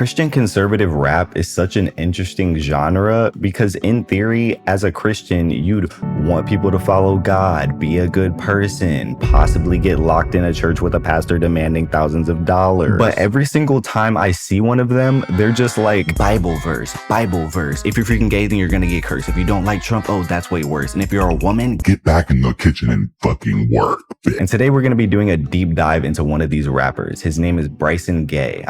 Christian conservative rap is such an interesting genre because in theory, as a Christian, you'd want people to follow God, be a good person, possibly get locked in a church with a pastor demanding thousands of dollars. But every single time I see one of them, they're just like, Bible verse, Bible verse. If you're freaking gay, then you're gonna get cursed. If you don't like Trump, oh, that's way worse. And if you're a woman, get back in the kitchen and fucking work. And today we're gonna be doing a deep dive into one of these rappers. His name is Bryson Gray.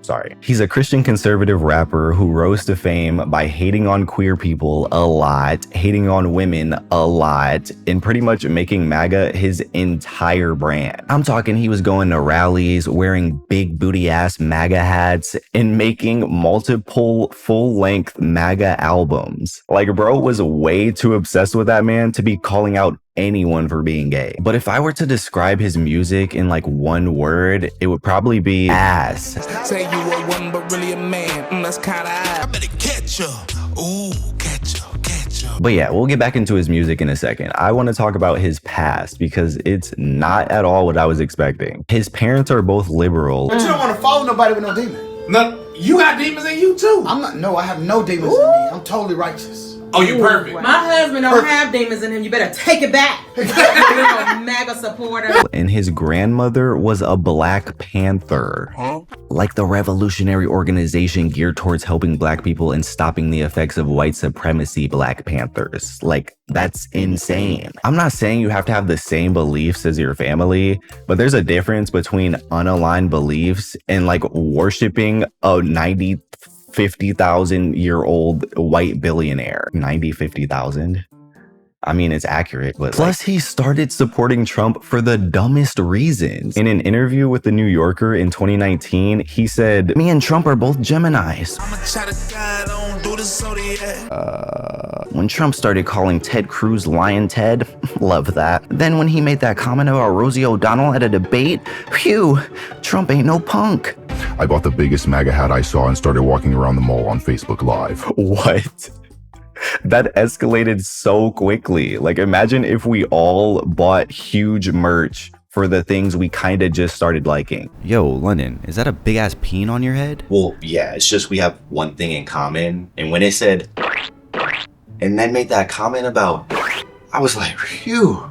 Sorry. He's a Christian conservative rapper who rose to fame by hating on queer people a lot, hating on women a lot, and pretty much making MAGA his entire brand. I'm talking he was going to rallies, wearing big booty ass MAGA hats, and making multiple full-length MAGA albums. Like, bro was way too obsessed with that man to be calling out anyone for being gay. But if I were to describe his music in like one word, it would probably be ass. Say you a woman but really a man, that's kinda I better catch ya. Ooh, catch ya. But yeah, we'll get back into his music in a second. I want to talk about his past because it's not at all what I was expecting. His parents are both liberal. But you don't want to follow nobody with no demon. No, you got demons in you too. I have no demons in me. I'm totally righteous. Oh, you perfect. My husband don't have demons in him. You better take it back. You're a MAGA supporter. And his grandmother was a Black Panther. Huh? Like the revolutionary organization geared towards helping Black people and stopping the effects of white supremacy. Black Panthers. Like, that's insane. I'm not saying you have to have the same beliefs as your family, but there's a difference between unaligned beliefs and like worshiping a 50,000-year-old white billionaire. 50,000. I mean, it's accurate, but plus he started supporting Trump for the dumbest reasons. In an interview with The New Yorker in 2019, he said, "Me and Trump are both Geminis." When Trump started calling Ted Cruz Lion Ted, love that. Then when he made that comment about Rosie O'Donnell at a debate, phew, Trump ain't no punk. I bought the biggest MAGA hat I saw and started walking around the mall on Facebook Live. What? That escalated so quickly. Like, imagine if we all bought huge merch for the things we kind of just started liking. Yo, Londyn, is that a big ass peen on your head? Well, yeah, it's just we have one thing in common. And when it said, and then made that comment about, I was like, phew,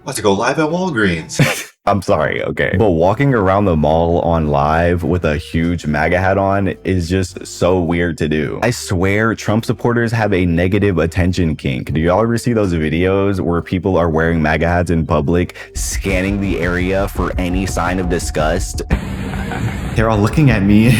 about to go live at Walgreens. I'm sorry, okay. But walking around the mall on live with a huge MAGA hat on is just so weird to do. I swear Trump supporters have a negative attention kink. Do y'all ever see those videos where people are wearing MAGA hats in public, scanning the area for any sign of disgust? They're all looking at me.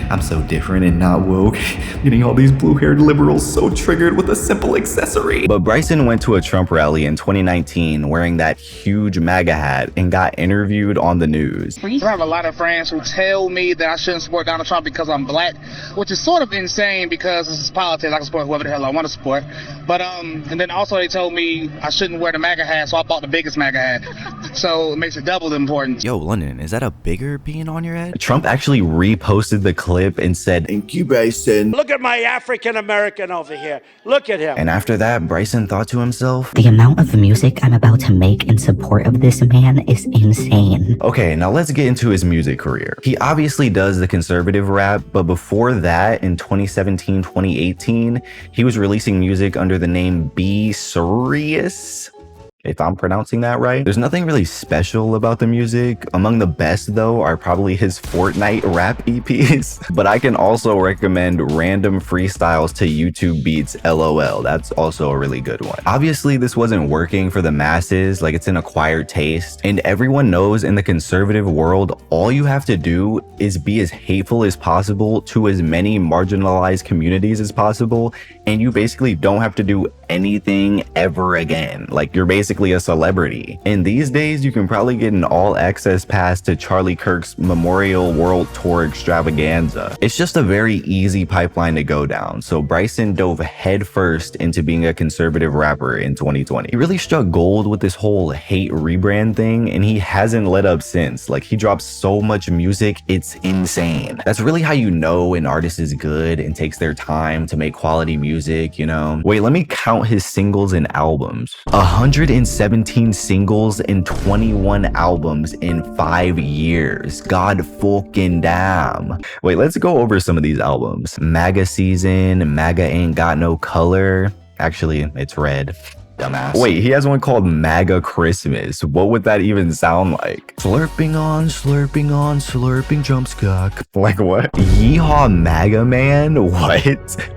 I'm so different and not woke. Getting all these blue-haired liberals so triggered with a simple accessory. But Bryson went to a Trump rally in 2019 wearing that huge MAGA hat and got interviewed on the news. I have a lot of friends who tell me that I shouldn't support Donald Trump because I'm Black, which is sort of insane because this is politics. I can support whoever the hell I want to support. But and then also they told me I shouldn't wear the MAGA hat, so I bought the biggest MAGA hat. So it makes it double important. Yo, Londyn, is that a bigger bean on your head? Trump actually reposted the clip and said, "Thank you, Bryson. Look at my African American over here. Look at him." And after that, Bryson thought to himself, the amount of music I'm about to make in support of this man is insane. Okay, now let's get into his music career. He obviously does the conservative rap, but before that, in 2017, 2018, he was releasing music under the name Be Serious, if I'm pronouncing that right. There's nothing really special about the music. Among the best, though, are probably his Fortnite rap EPs. But I can also recommend Random Freestyles to YouTube Beats LOL. That's also a really good one. Obviously, this wasn't working for the masses, like it's an acquired taste. And everyone knows in the conservative world, all you have to do is be as hateful as possible to as many marginalized communities as possible, and you basically don't have to do anything ever again. Like, you're basically a celebrity. And these days, you can probably get an all-access pass to Charlie Kirk's Memorial World Tour extravaganza. It's just a very easy pipeline to go down. So Bryson dove headfirst into being a conservative rapper in 2020. He really struck gold with this whole hate rebrand thing, and he hasn't let up since. Like, he drops so much music, it's insane. That's really how you know an artist is good and takes their time to make quality music, you know? Wait, let me count his singles and albums. 106 17 singles and 21 albums in 5 years. God fucking damn. Wait, let's go over some of these albums. MAGA Season, MAGA Ain't Got No Color. Actually, it's red. Dumbass. Wait, he has one called MAGA Christmas. What would that even sound like? Slurping on, slurping Trump's cock. Like what? Yeehaw MAGA Man? What?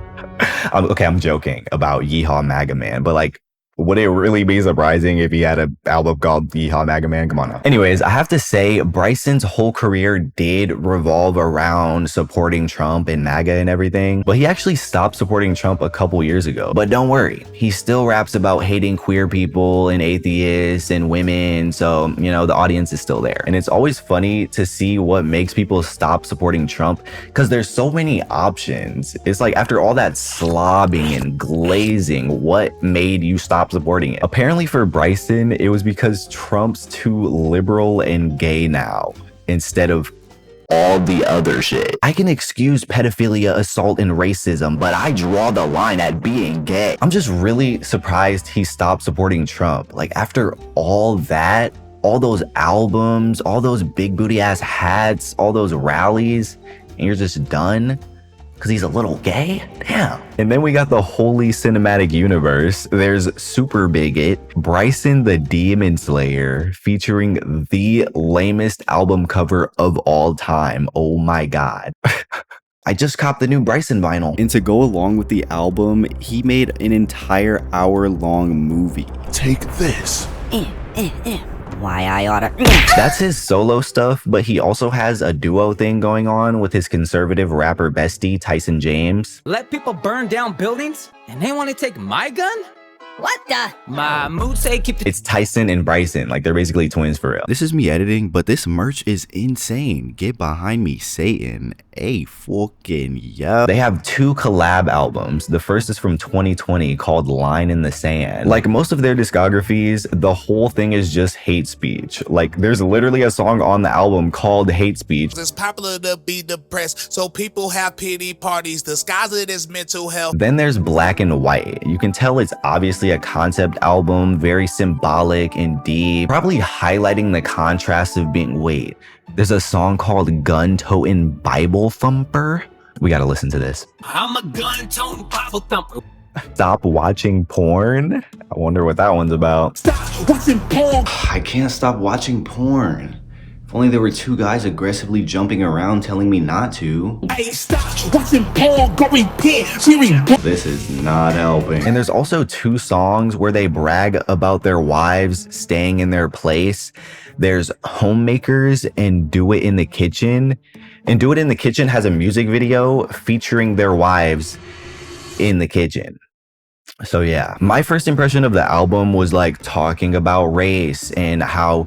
Okay, I'm joking about Yeehaw MAGA Man, but like, would it really be surprising if he had an album called Yeehaw MAGA Man? Come on now. Anyways, I have to say, Bryson's whole career did revolve around supporting Trump and MAGA and everything, but he actually stopped supporting Trump a couple years ago. But don't worry, he still raps about hating queer people and atheists and women, so, you know, the audience is still there. And it's always funny to see what makes people stop supporting Trump, because there's so many options. It's like, after all that slobbing and glazing, what made you stop supporting it? Apparently for Bryson, it was because Trump's too liberal and gay now, instead of all the other shit. I can excuse pedophilia, assault, and racism, but I draw the line at being gay. I'm just really surprised he stopped supporting Trump. Like, after all that, all those albums, all those big booty ass hats, all those rallies, and you're just done? Because he's a little gay? Damn. And then we got the Holy Cinematic Universe. There's Super Bigot, Bryson the Demon Slayer, featuring the lamest album cover of all time. Oh my God. I just copped the new Bryson vinyl. And to go along with the album, he made an entire hour-long movie. Take this. Why I oughta. That's his solo stuff, but he also has a duo thing going on with his conservative rapper bestie, Tyson James. Let people burn down buildings, and they want to take my gun? What the? My mood say keep the— It's Tyson and Bryson, like they're basically twins for real. This is me editing, but this merch is insane. Get behind me, Satan. Hey, fucking yeah. They have 2 collab albums. The first is from 2020 called Line in the Sand. Like most of their discographies, the whole thing is just hate speech. Like there's literally a song on the album called Hate Speech. It's popular to be depressed, so people have pity parties, disguise it as mental health. Then there's Black and White. You can tell it's obviously a concept album, very symbolic and deep, probably highlighting the contrast of being, wait, there's a song called Gun-Toting Bible Thumper. We gotta listen to this. I'm a gun-toting Bible thumper. Stop watching porn? I wonder what that one's about. Stop watching porn. I can't stop watching porn. If only there were 2 guys aggressively jumping around telling me not to. Hey, stop watching porn. Go repent. This is not helping. And there's also 2 songs where they brag about their wives staying in their place. There's Homemakers and Do It in the Kitchen. And Do It in the Kitchen has a music video featuring their wives in the kitchen. So yeah, my first impression of the album was like talking about race and how,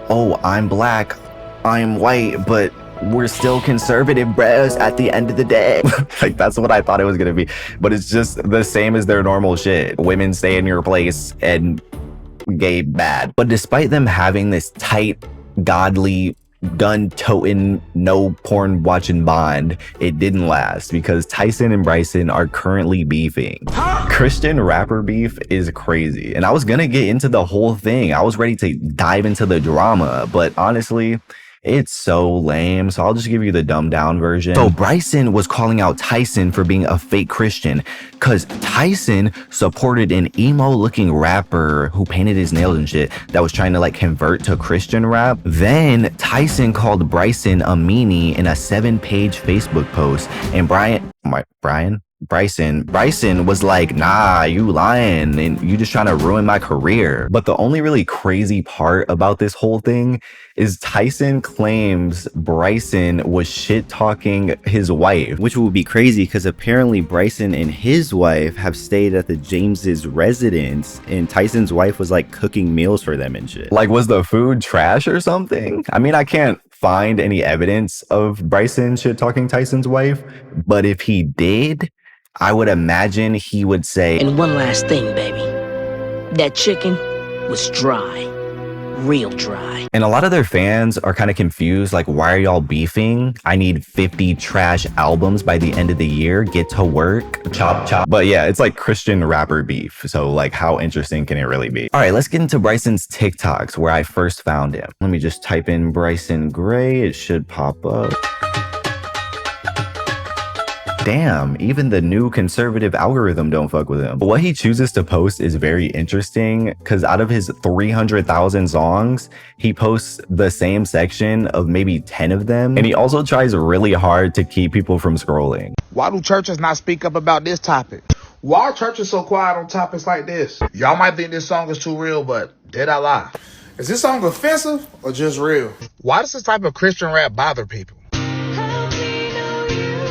oh, I'm black, I'm white, but we're still conservative bros at the end of the day. Like that's what I thought it was gonna be, but it's just the same as their normal shit. Women stay in your place and gay bad. But despite them having this tight, godly, gun-toting, no porn watching bond, it didn't last because Tyson and Bryson are currently beefing. Christian rapper beef is crazy, and I was gonna get into the whole thing. I was ready to dive into the drama, but honestly, it's so lame, so I'll just give you the dumbed down version. So Bryson was calling out Tyson for being a fake Christian because Tyson supported an emo looking rapper who painted his nails and shit that was trying to like convert to Christian rap. Then Tyson called Bryson a meanie in a 7-page Facebook post, and Bryson was like, nah, you lying and you just trying to ruin my career. But the only really crazy part about this whole thing is Tyson claims Bryson was shit talking his wife, which would be crazy because apparently Bryson and his wife have stayed at the James's residence, and Tyson's wife was like cooking meals for them and shit. Like, was the food trash or something? I mean, I can't find any evidence of Bryson shit talking Tyson's wife, but if he did, I would imagine he would say, and one last thing, baby. That chicken was dry. real dry. And a lot of their fans are kind of confused, like, why are y'all beefing? I need 50 trash albums by the end of the year. Get to work. Chop, chop. But yeah, it's like Christian rapper beef. So like, how interesting can it really be? All right, let's get into Bryson's TikToks, where I first found him. Let me just type in Bryson Gray. It should pop up. Damn, even the new conservative algorithm don't fuck with him. But what he chooses to post is very interesting, because out of his 300,000 songs, he posts the same section of maybe 10 of them. And he also tries really hard to keep people from scrolling. Why do churches not speak up about this topic? Why are churches so quiet on topics like this? Y'all might think this song is too real, but did I lie? Is this song offensive or just real? Why does this type of Christian rap bother people?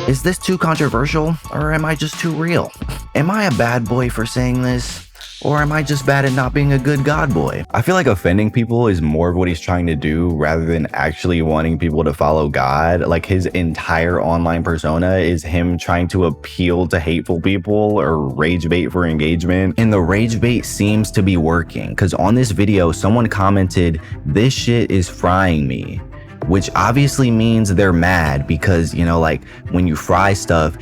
Is this too controversial, or am I just too real? Am I a bad boy for saying this? Or am I just bad at not being a good God boy? I feel like offending people is more of what he's trying to do rather than actually wanting people to follow God. Like, his entire online persona is him trying to appeal to hateful people or rage bait for engagement. And the rage bait seems to be working, because on this video, someone commented, "This shit is frying me," which obviously means they're mad because, you know, like when you fry stuff,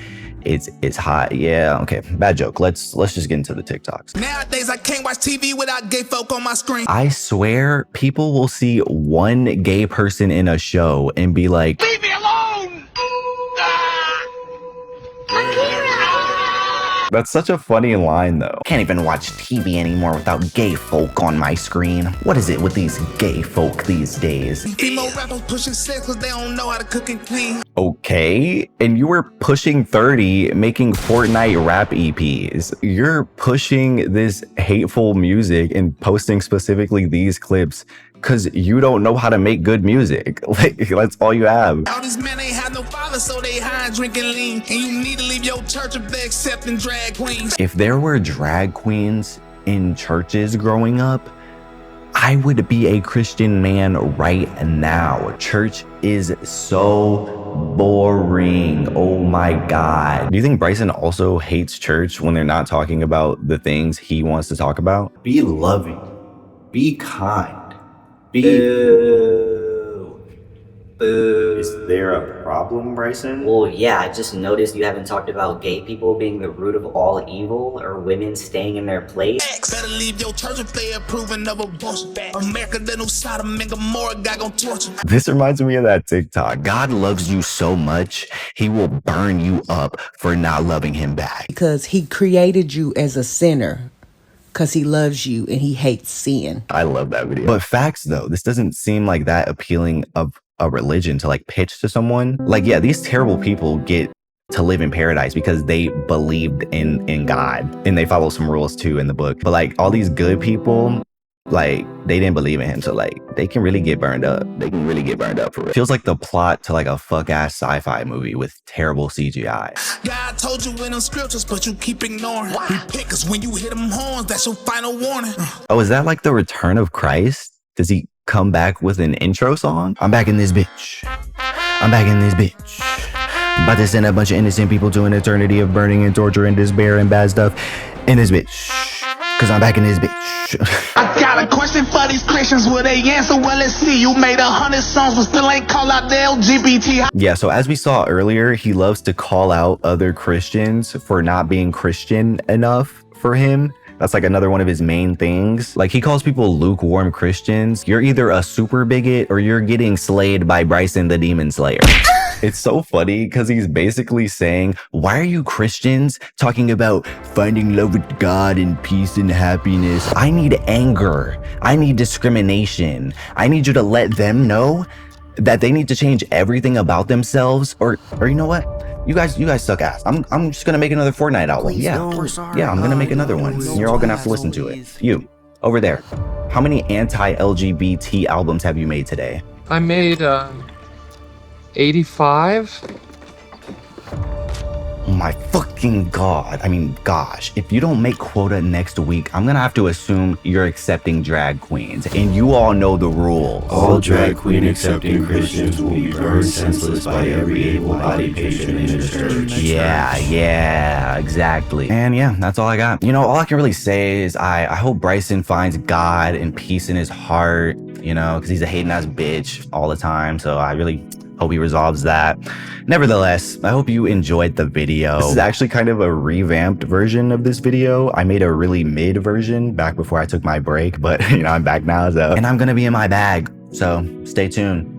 it's hot. Yeah, okay, bad joke. Let's just get into the TikToks. Nowadays I can't watch TV without gay folk on my screen. I swear people will see one gay person in a show and be like, Leave me alone! That's such a funny line though. Can't even watch TV anymore without gay folk on my screen. What is it with these gay folk these days? Female rappers pushing sex cause they don't know how to cook and clean. Okay, and you were pushing 30 making Fortnite rap EPs. You're pushing this hateful music and posting specifically these clips because you don't know how to make good music. Like, that's all you have. All these men ain't have no father, so they high and drinking lean. And you need to leave your church if they accepting drag queens. If there were drag queens in churches growing up, I would be a Christian man right now. Church is so boring. Oh my God. Do you think Bryson also hates church when they're not talking about the things he wants to talk about? Be loving. Be kind. Is there a problem, Bryson? Well, yeah, I just noticed you haven't talked about gay people being the root of all evil or women staying in their place. Better leave your church if they approving of abortion. America, the new Sodom and Gomorrah, God gon' torture. This reminds me of that TikTok. God loves you so much, he will burn you up for not loving him back. Because he created you as a sinner. Because he loves you and he hates sin. I love that video. But facts though, this doesn't seem like that appealing of a religion to like pitch to someone. Like, yeah, these terrible people get to live in paradise because they believed in God and they follow some rules too in the book. But like all these good people, like they didn't believe in him. So like they can really get burned up. They can really get burned up for real. Feels like the plot to like a fuck ass sci-fi movie with terrible CGI. God told you in them scriptures, but you keep ignoring. He pick us when you hit them horns, that's your final warning. Oh, is that like the return of Christ? Does he come back with an intro song? I'm back in this bitch. I'm back in this bitch. About to send a bunch of innocent people to an eternity of burning and torture and despair and bad stuff in this bitch. Cause I'm back in this bitch. I got a question for these Christians. Will they answer? Well, let's see. You made 100 songs, but still ain't call out the LGBT. Yeah, so as we saw earlier, he loves to call out other Christians for not being Christian enough for him. That's like another one of his main things. Like he calls people lukewarm Christians. You're either a super bigot or you're getting slayed by Bryson the Demon Slayer. It's so funny because he's basically saying, why are you Christians talking about finding love with God and peace and happiness? I need anger. I need discrimination. I need you to let them know that they need to change everything about themselves, or you know what? You guys suck ass. I'm just gonna make another Fortnite album. Yeah, I'm gonna make another one. And you're all gonna have to listen to it. You, over there. How many anti-LGBT albums have you made today? I made 85. Oh my fucking God. I mean, gosh, if you don't make quota next week, I'm gonna have to assume you're accepting drag queens, and you all know the rules. All drag queen accepting Christians will be burned senseless by every able-bodied patient in the church. Yeah, exactly. And yeah, that's all I got. You know, all I can really say is I hope Bryson finds God and peace in his heart. you know, because he's a hating ass bitch all the time. So I really hope he resolves that. Nevertheless, I hope you enjoyed the video. This is actually kind of a revamped version of this video. I made a really mid version back before I took my break, but you know, I'm back now, so. And I'm gonna be in my bag, so stay tuned.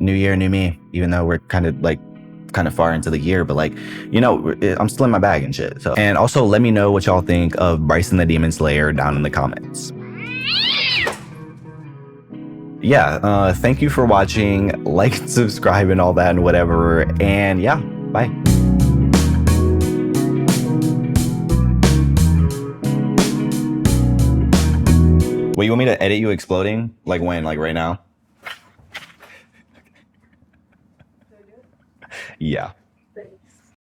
New year, new me, even though we're kind of far into the year, but like, you know, I'm still in my bag and shit. So, and also let me know what y'all think of Bryson the Demon Slayer down in the comments. Yeah, thank you for watching. Like, subscribe, and all that and whatever. And yeah, bye. Wait, you want me to edit you exploding? Like when? Like right now? Yeah.